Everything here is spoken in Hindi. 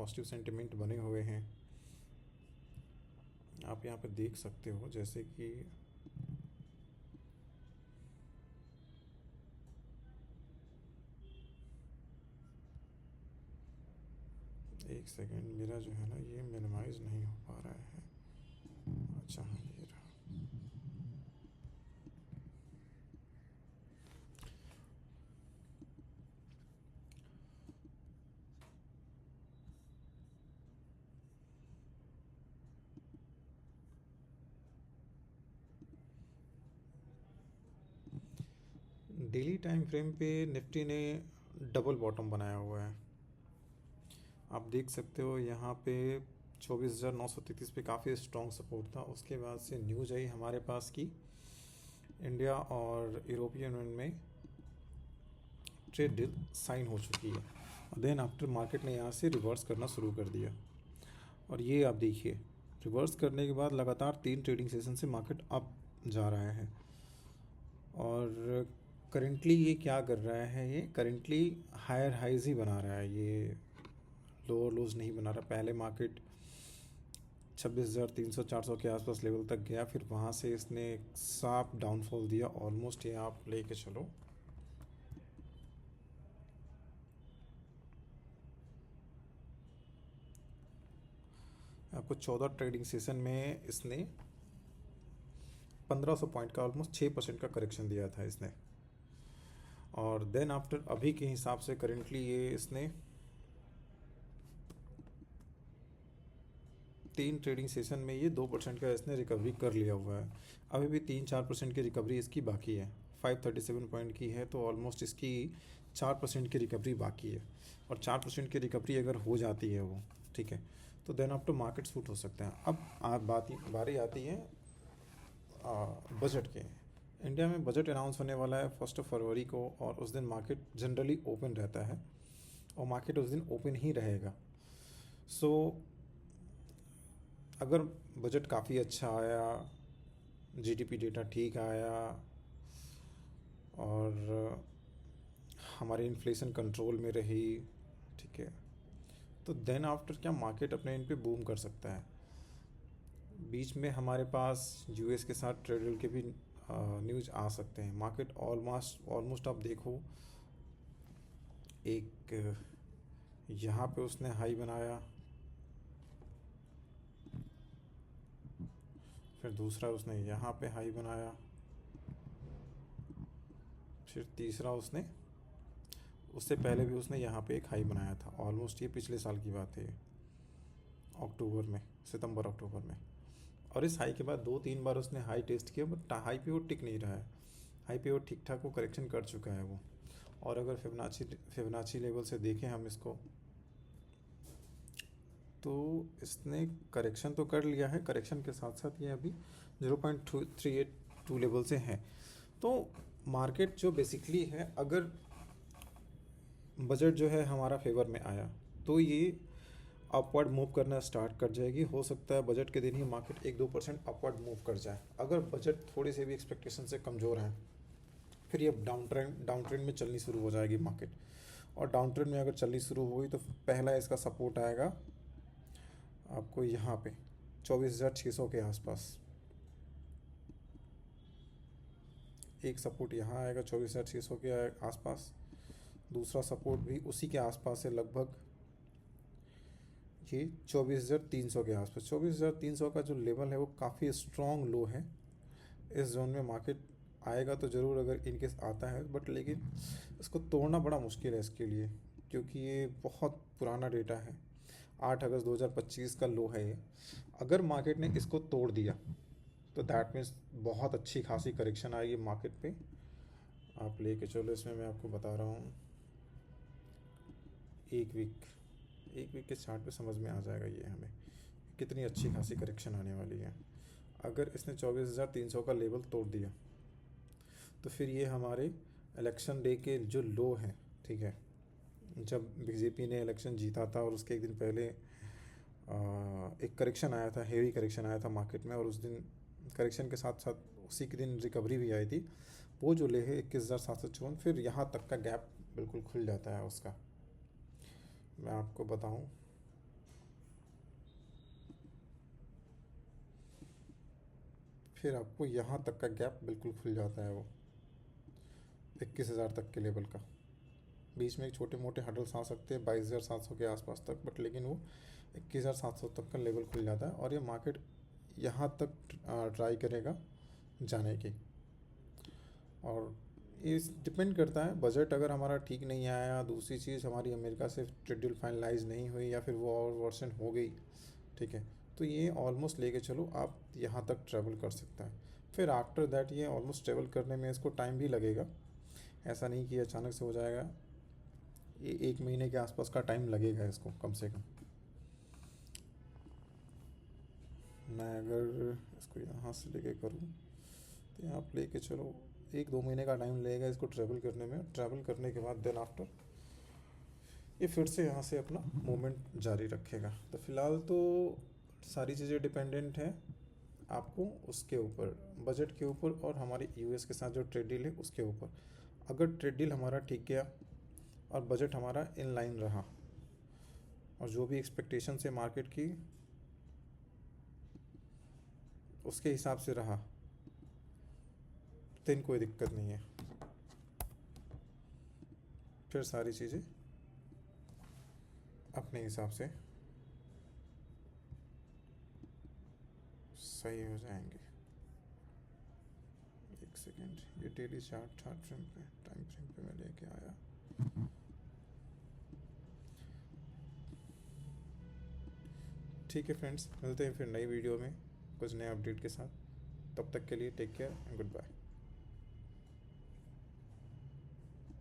पॉजिटिव सेंटिमेंट बने हुए हैं। आप यहाँ पे देख सकते हो जैसे कि एक सेकेंड, मेरा जो है ना ये मिनिमाइज नहीं हो पा रहा है। अच्छा हाँ, ये रहा। डेली टाइम फ्रेम पे निफ्टी ने डबल बॉटम बनाया हुआ है। आप देख सकते हो यहाँ पे 24,933 पे काफ़ी स्ट्रॉन्ग सपोर्ट था। उसके बाद से न्यूज आई हमारे पास कि इंडिया और यूरोपियन यूनियन में ट्रेड डील साइन हो चुकी है। देन आफ्टर मार्केट ने यहाँ से रिवर्स करना शुरू कर दिया, और ये आप देखिए रिवर्स करने के बाद लगातार 3 ट्रेडिंग सेशन से मार्केट अप जा रहा है। और करेंटली ये क्या कर रहा है, ये करेंटली हायर हाइज ही बना रहा है, ये लोअर लोज नहीं बना रहा। पहले मार्केट 26,300 400 के आसपास लेवल तक गया, फिर वहाँ से इसने साफ डाउनफॉल दिया। ऑलमोस्ट ये आप लेके चलो, आपको 14 ट्रेडिंग सेशन में इसने 1500 पॉइंट का ऑलमोस्ट 6% का करेक्शन दिया था इसने। और देन आफ्टर अभी के हिसाब से करेंटली ये इसने 3 ट्रेडिंग सेशन में ये 2% का इसने रिकवरी कर लिया हुआ है। अभी भी 3-4% की रिकवरी इसकी बाकी है। 537 पॉइंट की है तो ऑलमोस्ट इसकी 4% की रिकवरी बाकी है। और 4% की रिकवरी अगर हो जाती है वो, ठीक है, तो देन आप तो मार्केट सूट हो सकते हैं। अब बारी आती है बजट के। इंडिया में बजट अनाउंस होने वाला है 1 फरवरी को, और उस दिन मार्केट जनरली ओपन रहता है, और मार्केट उस दिन ओपन ही रहेगा। सो अगर बजट काफ़ी अच्छा आया, जीडीपी डेटा ठीक आया, और हमारी इन्फ्लेशन कंट्रोल में रही, ठीक है, तो देन आफ्टर क्या मार्केट अपने इन पे बूम कर सकता है। बीच में हमारे पास यूएस के साथ ट्रेड के भी न्यूज़ आ सकते हैं। मार्केट ऑलमोस्ट आप देखो, एक यहाँ पे उसने हाई बनाया, फिर दूसरा उसने यहाँ पे हाई बनाया, फिर तीसरा उसने उससे पहले भी उसने यहाँ पे एक हाई बनाया था। ऑलमोस्ट ये पिछले साल की बात है, अक्टूबर में, सितंबर अक्टूबर में। और इस हाई के बाद 2-3 बार उसने हाई टेस्ट किया, बट हाई पे वो टिक नहीं रहा है। हाई पे वो ठीक ठाक वो करेक्शन कर चुका है वो। और अगर फिबोनाची लेवल से देखें हम इसको, तो इसने करेक्शन तो कर लिया है, करेक्शन के साथ साथ ये अभी 0.382 लेवल से है। तो मार्केट जो बेसिकली है, अगर बजट जो है हमारा फेवर में आया तो ये अपवर्ड मूव करना स्टार्ट कर जाएगी। हो सकता है बजट के दिन ही मार्केट 1-2% अपवर्ड मूव कर जाए। अगर बजट थोड़ी से भी एक्सपेक्टेशन से कमज़ोर है, फिर ये डाउन ट्रेंड में चलनी शुरू हो जाएगी मार्केट। और डाउन ट्रेंड में अगर चलनी शुरू हुई तो पहला इसका सपोर्ट आएगा आपको यहाँ पे 24,600 के आसपास। एक सपोर्ट यहाँ आएगा 24,600 के आसपास, दूसरा सपोर्ट भी उसी के आसपास है, लगभग ये 24,300 के आसपास। 24,300 का जो लेवल है वो काफ़ी स्ट्रॉन्ग लो है। इस जोन में मार्केट आएगा तो ज़रूर, अगर इनकेस आता है, बट लेकिन इसको तोड़ना बड़ा मुश्किल है इसके लिए, क्योंकि ये बहुत पुराना डेटा है। 8 अगस्त 2025 का लो है ये। अगर मार्केट ने इसको तोड़ दिया तो दैट मीन्स बहुत अच्छी खासी करेक्शन आएगी मार्केट पे। आप लेके चलो, इसमें मैं आपको बता रहा हूँ एक वीक के चार्ट पे समझ में आ जाएगा ये हमें कितनी अच्छी खासी करेक्शन आने वाली है। अगर इसने 24,300 का लेवल तोड़ दिया तो फिर ये हमारे इलेक्शन डे के जो लो हैं, ठीक है, जब बीजेपी ने इलेक्शन जीता था और उसके एक दिन पहले एक करेक्शन आया था, हेवी करेक्शन आया था मार्केट में, और उस दिन करेक्शन के साथ साथ उसी के दिन रिकवरी भी आई थी। वो जो ले है 21,754, फिर यहाँ तक का गैप बिल्कुल खुल जाता है उसका। मैं आपको बताऊं, फिर आपको यहाँ तक का गैप बिल्कुल खुल जाता है वो 21,000 तक के लेवल का। बीच में एक छोटे मोटे हडल्स आ सकते हैं 22,700 के आसपास तक, बट लेकिन वो 21,700 तक का लेवल खुल जाता है और ये मार्केट यहाँ तक ट्राई करेगा जाने की। और इस डिपेंड करता है, बजट अगर हमारा ठीक नहीं आया, दूसरी चीज़ हमारी अमेरिका से ट्रेड डील फाइनलाइज नहीं हुई या फिर वो और वर्सन हो गई, ठीक है, तो ये ऑलमोस्ट लेके चलो आप यहाँ तक ट्रैवल कर सकता है। फिर आफ्टर दैट ये ऑलमोस्ट ट्रैवल करने में इसको टाइम भी लगेगा, ऐसा नहीं कि अचानक से हो जाएगा, ये 1 महीने के आसपास का टाइम लगेगा इसको कम से कम। मैं अगर इसको यहाँ से लेके करूँ तो यहाँ आप लेके चलो 1-2 महीने का टाइम लगेगा इसको ट्रैवल करने में। ट्रैवल करने के बाद देन आफ्टर ये फिर से यहाँ से अपना मूवमेंट जारी रखेगा। तो फिलहाल तो सारी चीज़ें डिपेंडेंट हैं आपको उसके ऊपर, बजट के ऊपर और हमारे यूएस के साथ जो ट्रेड डील है उसके ऊपर। अगर ट्रेड डील हमारा ठीक गया और बजट हमारा इन लाइन रहा और जो भी एक्सपेक्टेशन है मार्केट की उसके हिसाब से रहा, देन कोई दिक्कत नहीं है, फिर सारी चीज़ें अपने हिसाब से सही हो जाएंगे। एक सेकेंड, ये डेली चार्ट टाइम फ्रेम पे मैं लेके आया। ठीक है फ्रेंड्स, मिलते हैं फिर नई वीडियो में कुछ नए अपडेट के साथ। तब तक के लिए take care and good bye.